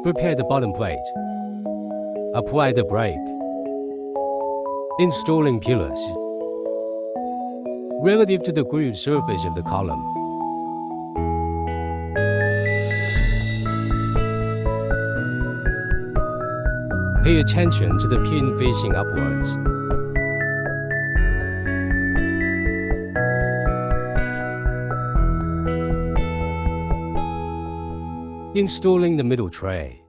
Prepare the bottom plate. Apply the brake. Installing pillars. Relative to the groove surface of the column. Pay attention to the pin facing upwards. Installing the middle tray.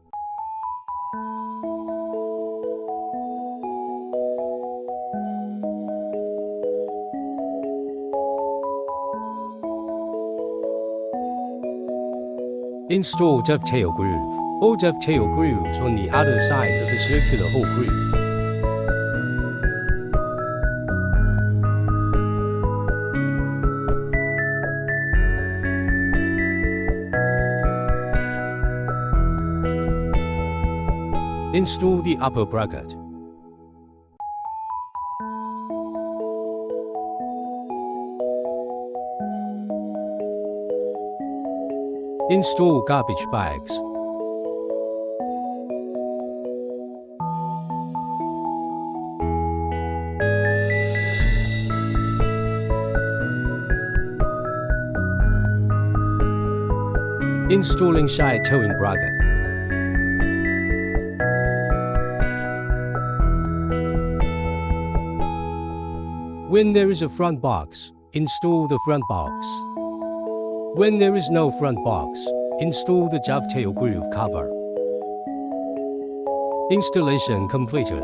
Install dovetail groove. All dovetail grooves on the other side of the circular hole groove. Install the upper bracket. Install garbage bags. Installing side towing bracket. When there is a front box, install the front box. When there is no front box, install the dovetail groove cover. Installation completed.